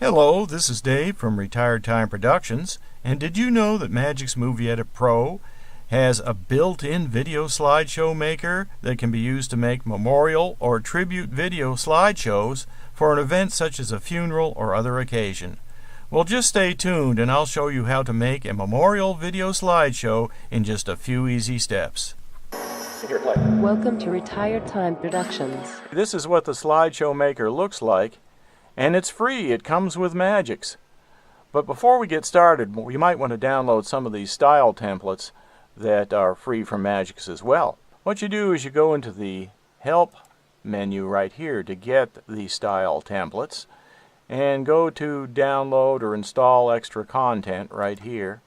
Hello, this is Dave from Retired Time Productions, and did you know that Magix Movie Edit Pro has a built-in video slideshow maker that can be used to make memorial or tribute video slideshows for an event such as a funeral or other occasion? Well, just stay tuned and I'll show you how to make a memorial video slideshow in just a few easy steps. Welcome to Retired Time Productions. This is what the slideshow maker looks like. And it's free. It comes with Magix. But before we get started, you might want to download some of these style templates that are free from Magix as well. What you do is you go into the Help menu right here to get the style templates and go to Download or Install Extra Content right here.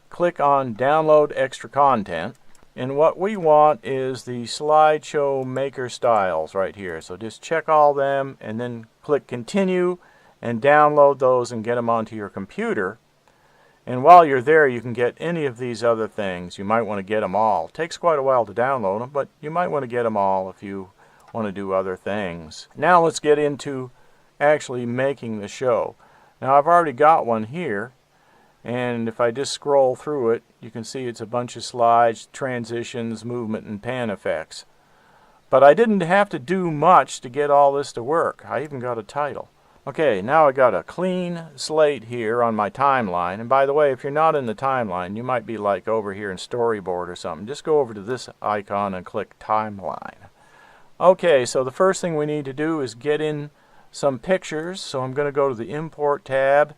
Click on Download Extra Content. And what we want is the Slideshow Maker styles right here. So just check all them and then click Continue and download those and get them onto your computer. And while you're there, you can get any of these other things. You might want to get them all. It takes quite a while to download them, but you might want to get them all if you want to do other things. Now let's get into actually making the show. Now I've already got one here. And if I just scroll through it, you can see it's a bunch of slides, transitions, movement, and pan effects. But I didn't have to do much to get all this to work. I even got a title. Okay, now I got a clean slate here on my timeline. And by the way, if you're not in the timeline, you might be like over here in Storyboard or something. Just go over to this icon and click Timeline. Okay, so the first thing we need to do is get in some pictures. So I'm going to go to the Import tab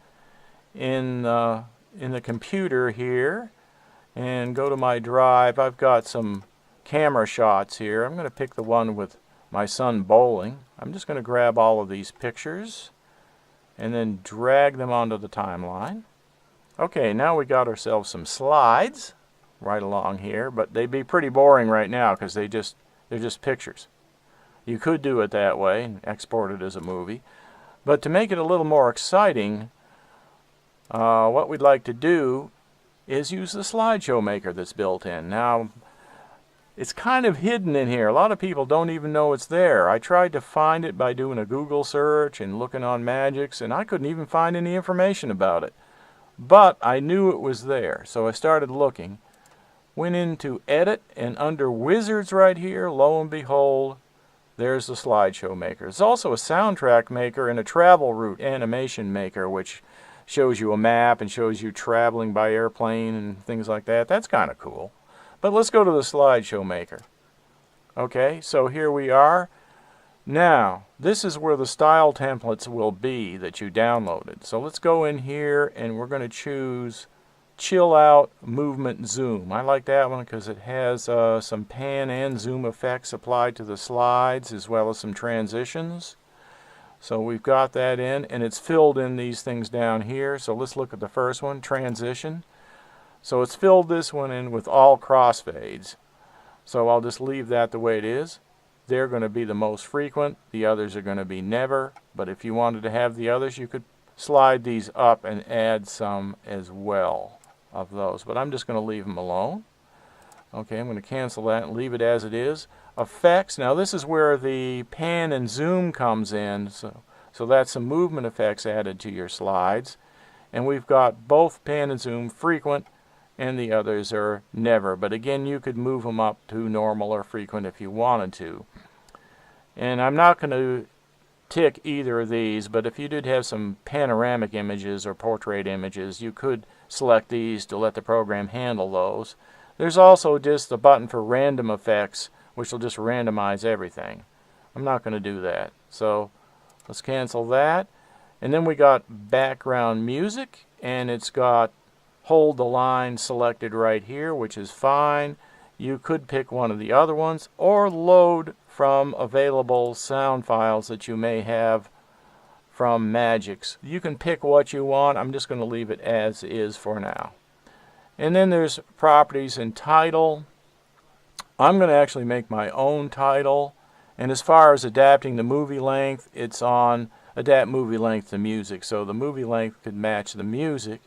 in the computer here and go to my drive. I've got some camera shots here. I'm going to pick the one with my son bowling. I'm just going to grab all of these pictures and then drag them onto the timeline. Okay, now we got ourselves some slides right along here, but they'd be pretty boring right now because they're just pictures. You could do it that way and export it as a movie, but to make it a little more exciting, what we'd like to do is use the Slideshow Maker that's built in. Now, it's kind of hidden in here. A lot of people don't even know it's there. I tried to find it by doing a Google search and looking on Magix, and I couldn't even find any information about it. But I knew it was there, so I started looking. Went into Edit, and under Wizards right here, lo and behold, there's the Slideshow Maker. There's also a soundtrack maker and a travel route animation maker, which shows you a map and shows you traveling by airplane and things like that. That's kind of cool. But let's go to the Slideshow Maker. Okay, so here we are. Now, this is where the style templates will be that you downloaded. So let's go in here and we're going to choose Chill Out Movement Zoom. I like that one because it has some pan and zoom effects applied to the slides as well as some transitions. So we've got that in, and it's filled in these things down here. So let's look at the first one, transition. So it's filled this one in with all crossfades. So I'll just leave that the way it is. They're going to be the most frequent. The others are going to be never. But if you wanted to have the others, you could slide these up and add some as well of those. But I'm just going to leave them alone. Okay, I'm going to cancel that and leave it as it is. Effects, now this is where the pan and zoom comes in, so that's some movement effects added to your slides. And we've got both pan and zoom frequent, and the others are never. But again, you could move them up to normal or frequent if you wanted to. And I'm not going to tick either of these, but if you did have some panoramic images or portrait images, you could select these to let the program handle those. There's also just a button for random effects, which will just randomize everything. I'm not going to do that. So let's cancel that. And then we got background music, and it's got hold the line selected right here, which is fine. You could pick one of the other ones or load from available sound files that you may have from Magix. You can pick what you want. I'm just going to leave it as is for now. And then there's properties and title. I'm going to actually make my own title. And as far as adapting the movie length, it's on Adapt Movie Length to Music. So the movie length could match the music.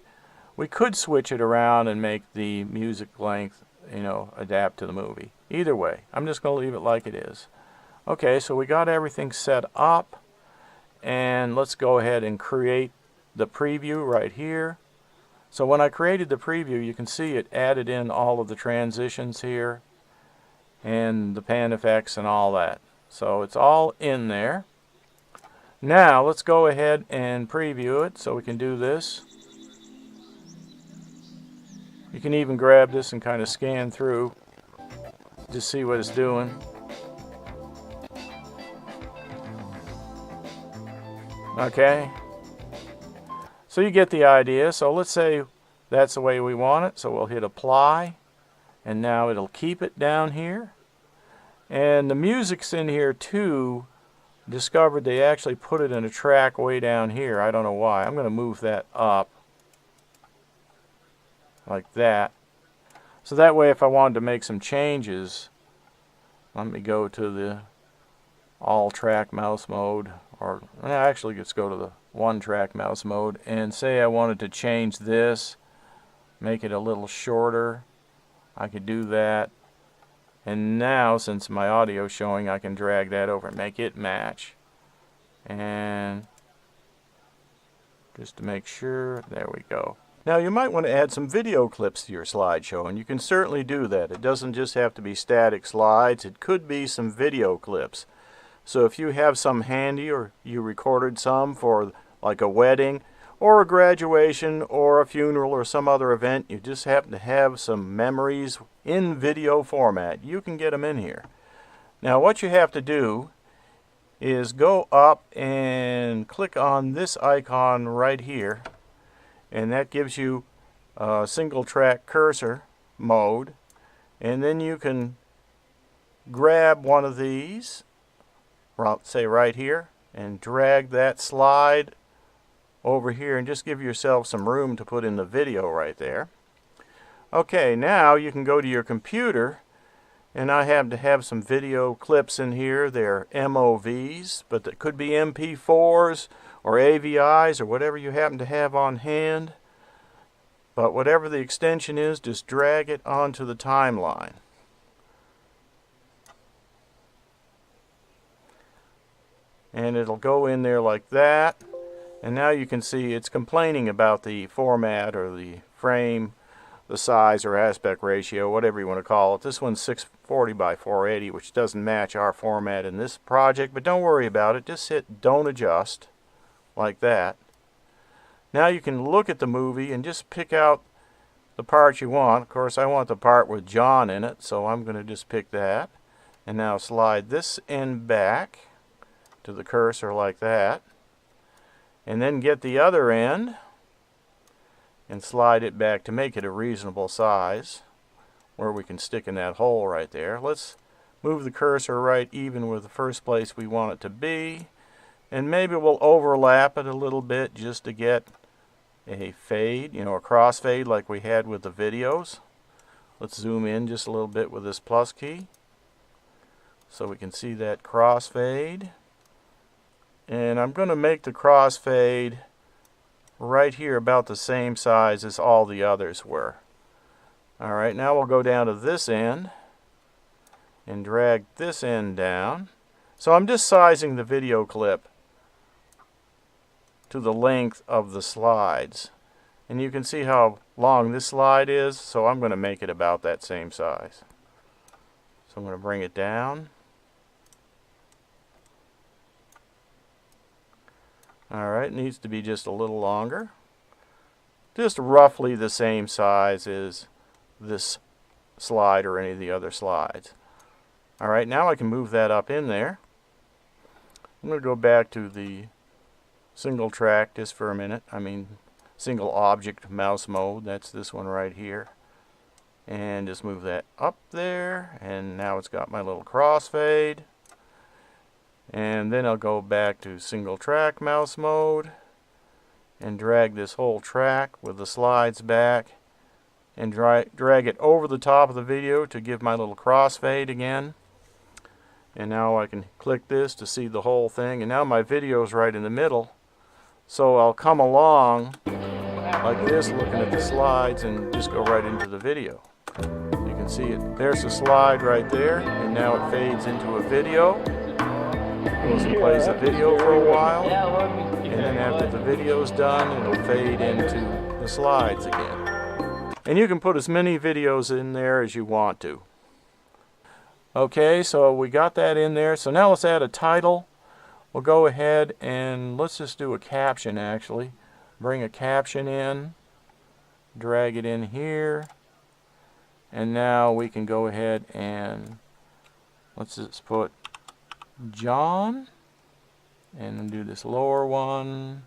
We could switch it around and make the music length, adapt to the movie. Either way, I'm just going to leave it like it is. Okay, so we got everything set up. and let's go ahead and create the preview right here. So when I created the preview, you can see it added in all of the transitions here and the pan effects and all that. So it's all in there. Now let's go ahead and preview it. So we can do this. You can even grab this and kind of scan through to see what it's doing. Okay. So you get the idea. So let's say that's the way we want it. So we'll hit apply, and now it'll keep it down here. And the music's in here too. Discovered they actually put it in a track way down here. I don't know why. I'm going to move that up like that. So that way if I wanted to make some changes, let me go to the all track mouse mode, or actually let's go to the one track mouse mode, and say I wanted to change this, make it a little shorter. I could do that. And now, since my audio is showing, I can drag that over and make it match. And just to make sure, there we go. Now you might want to add some video clips to your slideshow, and you can certainly do that. It doesn't just have to be static slides, it could be some video clips. So if you have some handy, or you recorded some for like a wedding or a graduation or a funeral or some other event, you just happen to have some memories in video format, you can get them in here. Now what you have to do is go up and click on this icon right here, and that gives you a single track cursor mode, and then you can grab one of these, say right here, and drag that slide over here and just give yourself some room to put in the video right there. Okay, now you can go to your computer, and I happen to have some video clips in here. They're MOVs, but they could be MP4s or AVIs or whatever you happen to have on hand. But whatever the extension is, just drag it onto the timeline. And it'll go in there like that. And now you can see it's complaining about the format or the frame, the size or aspect ratio, whatever you want to call it. This one's 640 by 480, which doesn't match our format in this project, but don't worry about it. Just hit Don't Adjust, like that. Now you can look at the movie and just pick out the part you want. Of course, I want the part with John in it, so I'm going to just pick that. And now slide this end back to the cursor like that. And then get the other end and slide it back to make it a reasonable size where we can stick in that hole right there. Let's move the cursor right even with the first place we want it to be, and maybe we'll overlap it a little bit just to get a fade, a crossfade like we had with the videos. Let's zoom in just a little bit with this plus key so we can see that crossfade. And I'm going to make the crossfade right here about the same size as all the others were. Alright, now we'll go down to this end and drag this end down. So I'm just sizing the video clip to the length of the slides. And you can see how long this slide is, so I'm going to make it about that same size. So I'm going to bring it down. Alright, it needs to be just a little longer. Just roughly the same size as this slide or any of the other slides. Alright, now I can move that up in there. I'm going to go back to the single track just for a minute. Single object mouse mode. That's this one right here. And just move that up there. And now it's got my little crossfade. And then I'll go back to single track mouse mode and drag this whole track with the slides back and drag it over the top of the video to give my little crossfade again. And now I can click this to see the whole thing, and now my video is right in the middle, so I'll come along like this looking at the slides and just go right into the video. You can see it. There's the slide right there, and now it fades into a video. Goes and plays the video for a while, and then after the video's done, it'll fade into the slides again. And you can put as many videos in there as you want to. Okay, so we got that in there. So now let's add a title. We'll go ahead and let's just do a caption actually. Bring a caption in, drag it in here, and now we can go ahead and let's just put John and do this lower one.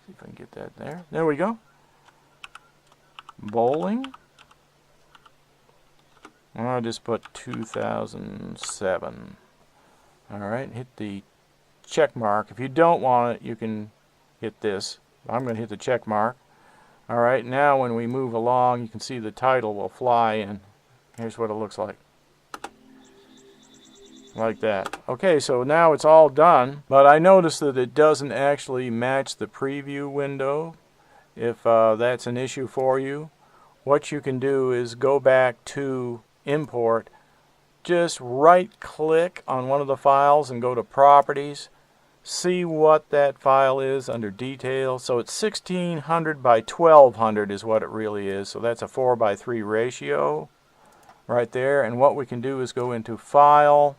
See if I can get that there. There we go. Bowling. I'll just put 2007. Alright, hit the check mark. If you don't want it, you can hit this. I'm going to hit the check mark. Alright, now when we move along, you can see the title will fly in. Here's what it looks like. Like that. Okay, so now it's all done, but I noticed that it doesn't actually match the preview window. If that's an issue for you, what you can do is go back to import, just right click on one of the files and go to properties, see what that file is under details. So it's 1600 by 1200 is what it really is, so that's a 4:3 ratio right there. And what we can do is go into file,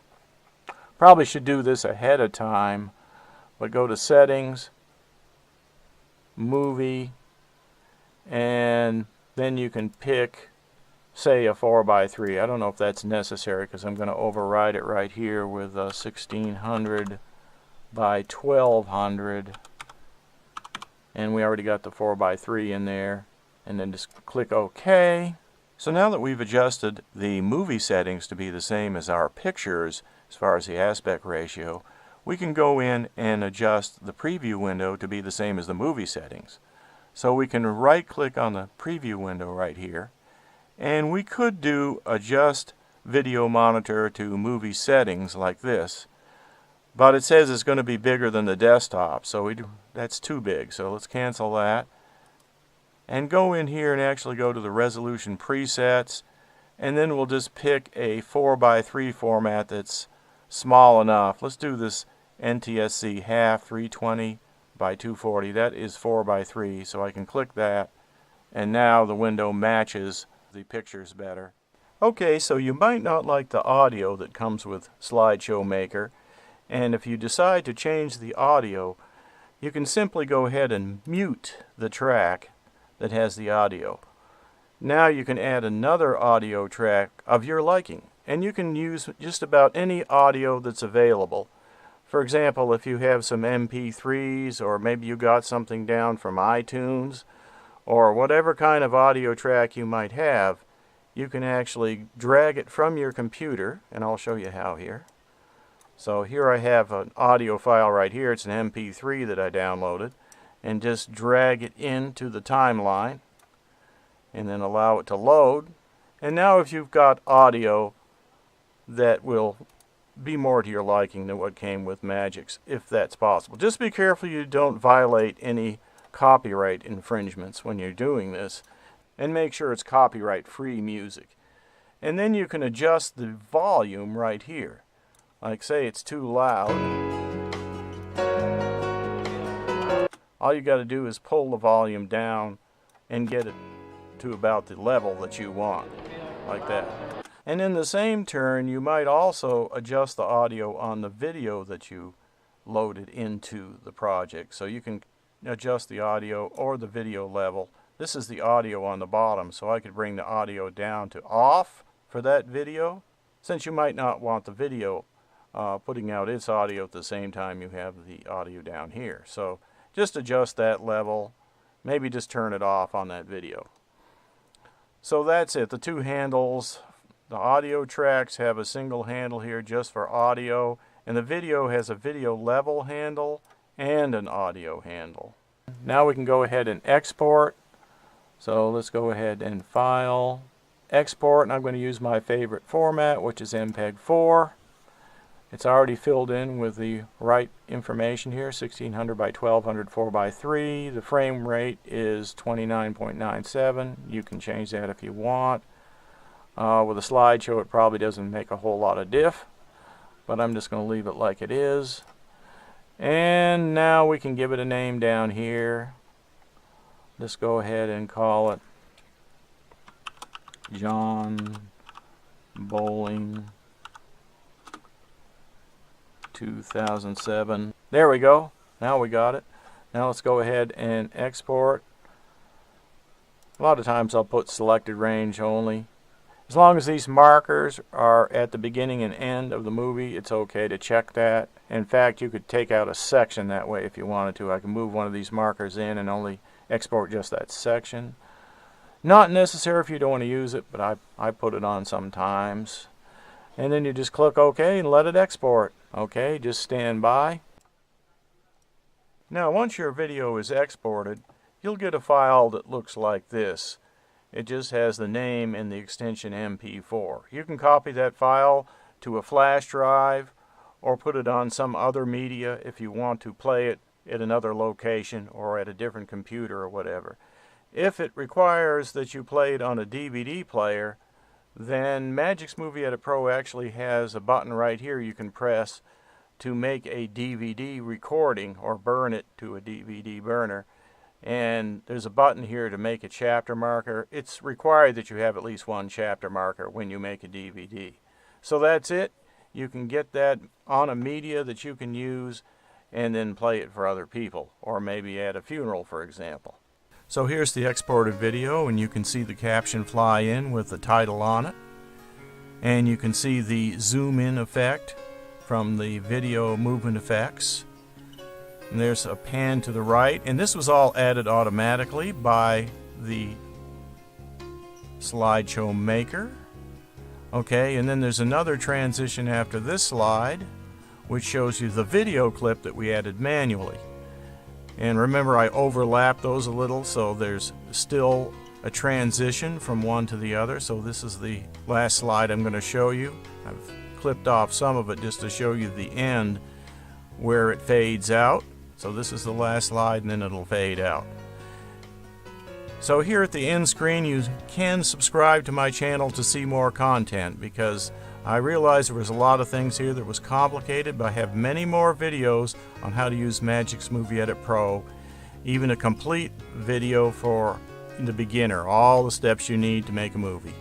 probably should do this ahead of time, but go to settings, movie, and then you can pick, say, a 4:3. I don't know if that's necessary because I'm going to override it right here with 1600 by 1200, and we already got the 4:3 in there, and then just click OK. So now that we've adjusted the movie settings to be the same as our pictures as far as the aspect ratio, we can go in and adjust the preview window to be the same as the movie settings. So we can right click on the preview window right here, and we could do adjust video monitor to movie settings like this, but it says it's going to be bigger than the desktop, so that's too big. So let's cancel that and go in here and actually go to the resolution presets, and then we'll just pick a 4:3 format that's small enough. Let's do this NTSC half 320 by 240. That is 4:3, so I can click that, and now the window matches the pictures better. Okay, so you might not like the audio that comes with Slideshow Maker, and if you decide to change the audio, you can simply go ahead and mute the track that has the audio. Now you can add another audio track of your liking, and you can use just about any audio that's available. For example, if you have some MP3s, or maybe you got something down from iTunes, or whatever kind of audio track you might have, you can actually drag it from your computer, and I'll show you how here. So here I have an audio file right here. It's an MP3 that I downloaded, and just drag it into the timeline and then allow it to load. And now if you've got audio that will be more to your liking than what came with Magix, if that's possible. Just be careful you don't violate any copyright infringements when you're doing this, and make sure it's copyright free music. And then you can adjust the volume right here. Like, say it's too loud, all you got to do is pull the volume down and get it to about the level that you want, like that. And in the same turn, you might also adjust the audio on the video that you loaded into the project. So you can adjust the audio or the video level. This is the audio on the bottom, so I could bring the audio down to off for that video, since you might not want the video putting out its audio at the same time you have the audio down here. So just adjust that level, maybe just turn it off on that video. So that's it, the two handles. The audio tracks have a single handle here just for audio, and the video has a video level handle and an audio handle. Now we can go ahead and export. So let's go ahead and file, export, and I'm going to use my favorite format, which is MPEG-4. It's already filled in with the right information here, 1600 by 1200 4:3. The frame rate is 29.97. You can change that if you want. With a slideshow, it probably doesn't make a whole lot of diff. but I'm just going to leave it like it is. And now we can give it a name down here. Just go ahead and call it John Bowling 2007. There we go. Now we got it. Now let's go ahead and export. A lot of times I'll put selected range only. As long as these markers are at the beginning and end of the movie, it's okay to check that. In fact, you could take out a section that way if you wanted to. I can move one of these markers in and only export just that section. Not necessary if you don't want to use it, but I put it on sometimes. And then you just click OK and let it export. Okay, just stand by. Now once your video is exported, you'll get a file that looks like this. It just has the name and the extension MP4. You can copy that file to a flash drive or put it on some other media if you want to play it at another location or at a different computer or whatever. If it requires that you play it on a DVD player, then Magix Movie Edit Pro actually has a button right here you can press to make a DVD recording or burn it to a DVD burner. And there's a button here to make a chapter marker. It's required that you have at least one chapter marker when you make a DVD. So that's it. You can get that on a media that you can use and then play it for other people, or maybe at a funeral, for example. So here's the exported video, and you can see the caption fly in with the title on it. And you can see the zoom in effect from the video movement effects. And there's a pan to the right, and this was all added automatically by the Slideshow Maker. Okay, and then there's another transition after this slide, which shows you the video clip that we added manually. And remember, I overlapped those a little, so there's still a transition from one to the other. So this is the last slide I'm going to show you. I've clipped off some of it just to show you the end where it fades out. So this is the last slide, and then it'll fade out. So here at the end screen, you can subscribe to my channel to see more content, because I realized there was a lot of things here that was complicated, but I have many more videos on how to use Magix Movie Edit Pro, even a complete video for the beginner, all the steps you need to make a movie.